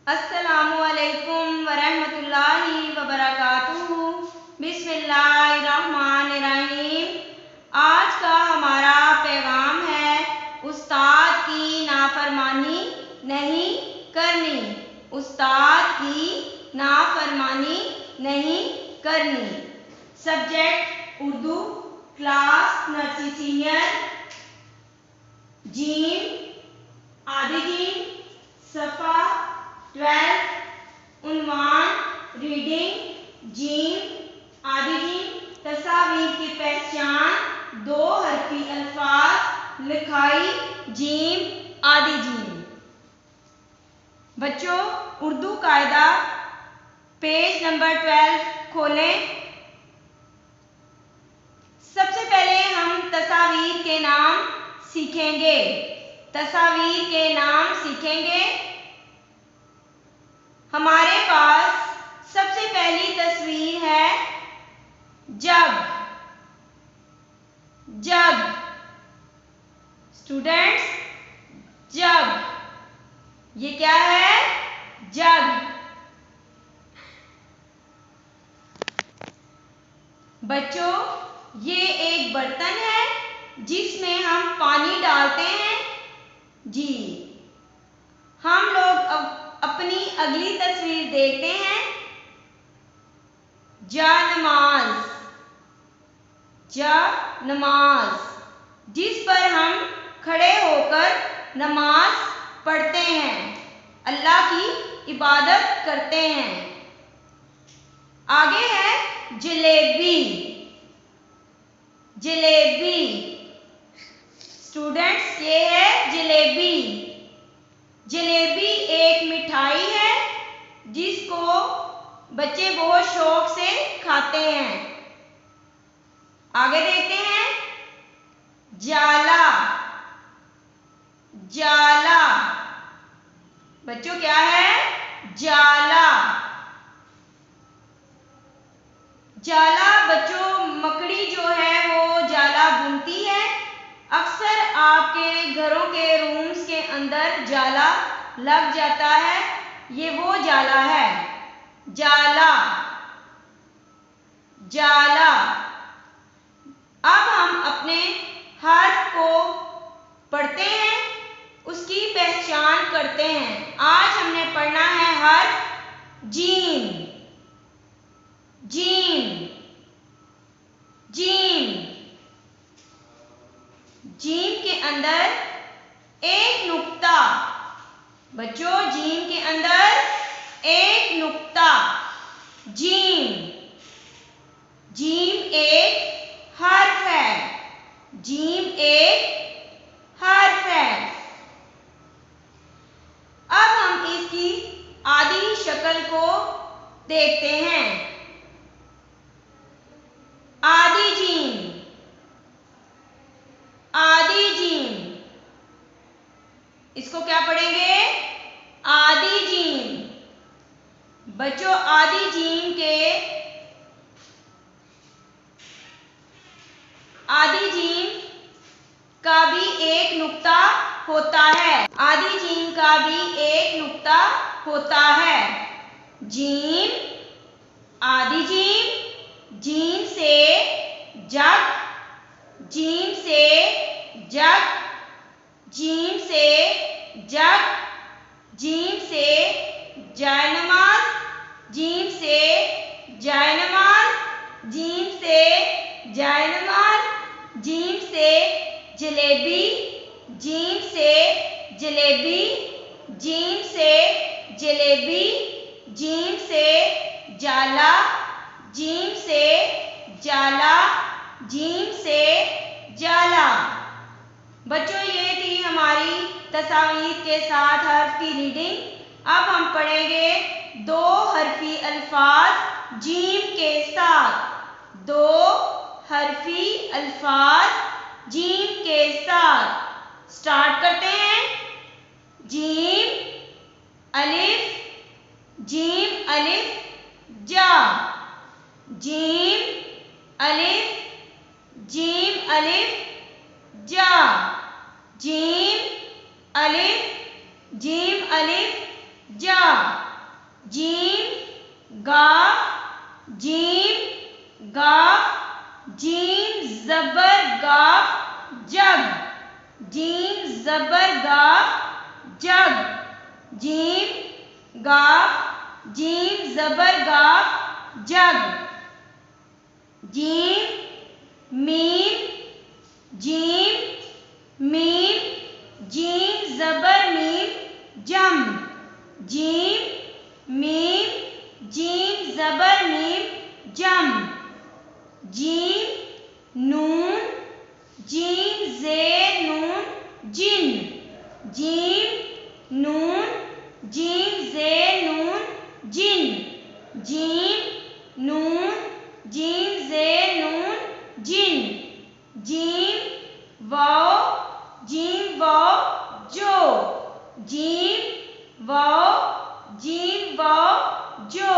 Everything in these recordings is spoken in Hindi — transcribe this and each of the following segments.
अस्सलामुअलैकुम वरहमतुल्लाहि वबरकातुहू। बिस्मिल्लाहिर्रहमानिर्रहीम। आज का हमारा पैगाम है उस्ताद की नाफरमानी नहीं करनी। उस्ताद की नाफरमानी नहीं करनी। Subject Urdu, class nursery senior, gym आधी जीम, सफ़ा 12, उन्वान रीडिंग जीम आधी जीम, तस्वीर की पहचान, दो हरफी अल्फाज, लिखाई जीम आधी जीम। बच्चों, उर्दू कायदा पेज नंबर 12 खोलें। सबसे पहले हम तस्वीर के नाम सीखेंगे। तस्वीर के नाम सीखेंगे। हमारे पास सबसे पहली तस्वीर है जग। जग स्टूडेंट्स, जग ये क्या है? जग। बच्चों, ये एक बर्तन है जिसमें हम पानी डालते हैं। जी, हम लोग अब अपनी अगली तस्वीर देखते हैं। जा नमाज। जा नमाज जिस पर हम खड़े होकर नमाज पढ़ते हैं, अल्लाह की इबादत करते हैं। आगे है जलेबी। जलेबी स्टूडेंट्स, ये है जलेबी। जलेबी एक मिठाई है जिसको बच्चे बहुत शौक से खाते हैं। आगे देखते हैं जाला। जाला बच्चों क्या है? जाला। जाला बच्चों, मकड़ी जो है वो जाला बुनती है। अक्सर आपके घरों के रूम्स के अंदर जाला लग जाता है, ये वो जाला है। जाला। जाला। अब हम अपने हर्फ को पढ़ते हैं, उसकी पहचान करते हैं। आज हमने पढ़ना है हर्फ जीम। जीम। जीम। जीम के अंदर एक नुक्ता। बच्चों, जीम के अंदर एक नुक्ता। जीम। जीम एक हर्फ है। जीम एक हर्फ है। अब हम इसकी आधी शक्ल को देखते हैं। आधी जीम। आधी जीम, इसको क्या पढ़ेंगे? आधी जीम। बच्चों, आधी जीम के आधी जीम का भी एक नुक्ता होता है। आधी जीम का भी एक नुक्ता होता है। जीम, आधी जीम, जीम से जग, जीम से जग, जीम से जग, जीम से जायनमाज, जीम से जायनमाज, जीम से जायनमाज, जीम से जलेबी, जीम से जलेबी, जीम से जलेबी, जीम से जाला, जीम से जाला, जीम से जाला। बच्चों, ये थी हमारी तस्वीर के साथ हर्फ की रीडिंग। अब हम पढ़ेंगे दो हरफी अल्फाज जीम के साथ। दो हरफी अल्फाज जीम के साथ स्टार्ट करते हैं। जीम अलिफ, जीम अलिफ जा। जीम अलिफ, जीम अलिफ जा। जीम अलिफ, जीम अलिफ जा। जीम गाफ जीम गाफ जीम जबर गाफ जग। जीम जबर गाफ जग। जीम गाफ जीम जबर गाफ जग। जीम मीम जीम मीम जीम जबर मीम जम। जीम मीम जीम जबर मीम जम। जीम नून जीम जेर नून जिन। जीम नून जीम जेर नून जिन। जीम नून जीम जेर नून जिन। जीम वाव जो। जीम वाव जो।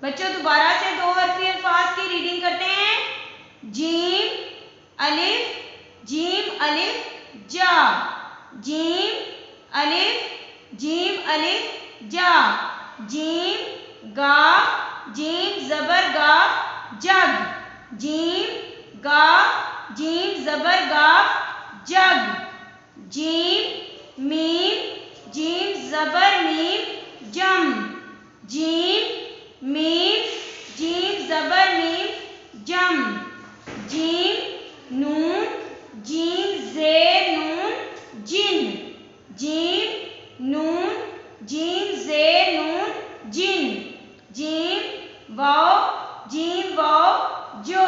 बच्चों दोबारा से दो हरफी अल्फाज की रीडिंग करते हैं। जीम अलिफ जा। जीम अलिफ जा। जीम गाफ जीम जबर गाफ जग। जीम गाफ जीम जबर गाफ जग। जीम मीम जीम जबर मीम जम। जीम मीम जीम जबर मीम जम। जीम नून जीम जेर नून जिन। जीम नून जीम जेर नून जिन। जीम वाव जो।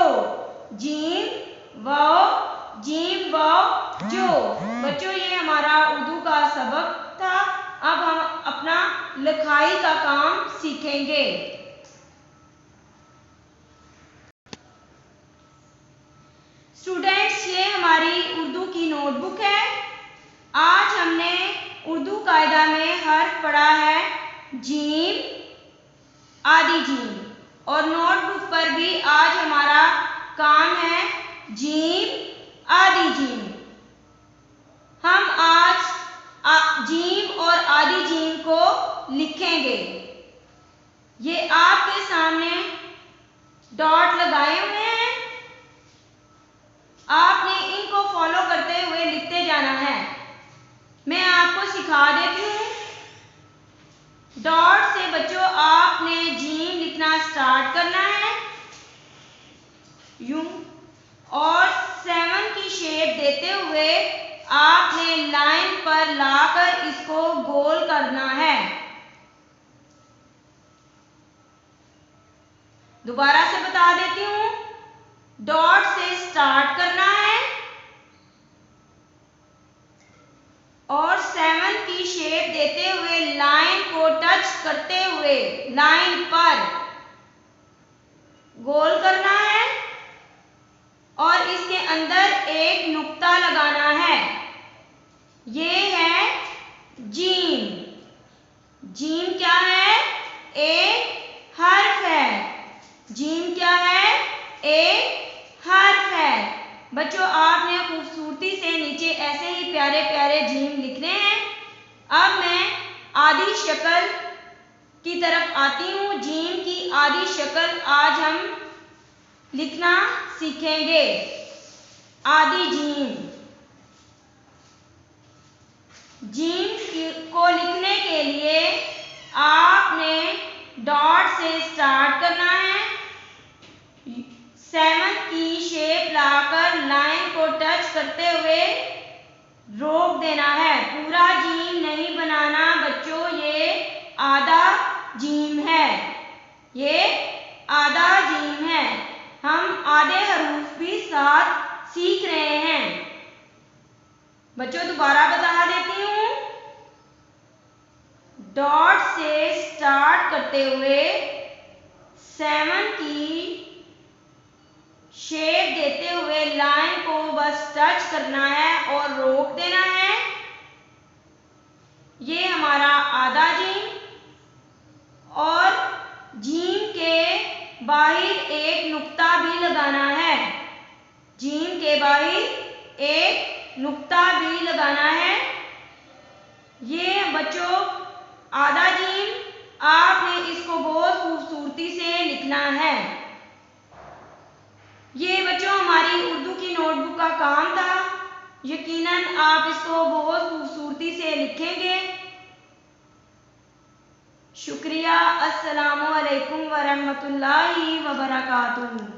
जीम वाव जो। बच्चों ये हमारा उर्दू का सबक था। अब हम अपना लिखाई का काम सीखेंगे। स्टूडेंट्स ये हमारी उर्दू की नोटबुक है। आज हमने उर्दू कायदा में हर्फ पढ़ा है जीम आदि जीम, और नोटबुक पर भी आज हमारा काम है जीम आदि जीम। हम आज जीम और आदि जीम को लिखेंगे। ये आपके सामने डॉट लगाए हुए हैं, आपने इनको फॉलो करते हुए लिखते जाना है। मैं आपको सिखा देती हूँ। डॉट से बच्चों आपने जीम लिखना स्टार्ट करना है यूं, और 7 की शेप देते हुए आपने लाइन पर लाकर इसको गोल करना है। दोबारा से बता देती हूँ। डॉट से स्टार्ट करना है और 7 की शेप देते हुए लाइन को टच करते हुए लाइन पर गोल करना है और इसके अंदर एक नुक्ता लगाना है। ये है जीम। जीम क्या है? एक हर्फ है। जीम क्या है? एक हर्फ है। बच्चों आपने खूबसूरती से नीचे ऐसे ही प्यारे प्यारे जीम लिखने हैं। अब मैं आधी शक्ल की तरफ आती हूँ। जीम की आधी शक्ल आज हम लिखना सीखेंगे। आधी जीम। जीम को लिखने के लिए आपने डॉट से स्टार्ट करना है, 7 की शेप लाकर लाइन को टच करते हुए रोक देना है। पूरा जीम नहीं बनाना बच्चों, ये आधा जीम है। ये आधा जीम है। हम आधे हरूफ भी साथ सीख रहे हैं। बच्चों दोबारा बता देती हूँ। डॉट से स्टार्ट करते हुए 7 की शेप देते हुए लाइन को बस टच करना है और रोक देना है। ये हमारा आधा जीम। और जीम के बाहर एक नुक्ता भी लगाना है। जीम के बाहर एक नुक्ता भी लगाना है। ये बच्चों आधा जीम, आपने इसको बहुत खूबसूरती से लिखना है। ये बच्चों हमारी उर्दू की नोटबुक का काम था। यकीनन आप इसको बहुत खूबसूरती से लिखेंगे। शुक्रिया। अस्सलामु अलैकुम वरहमतुल्लाहि वबरकातुहू।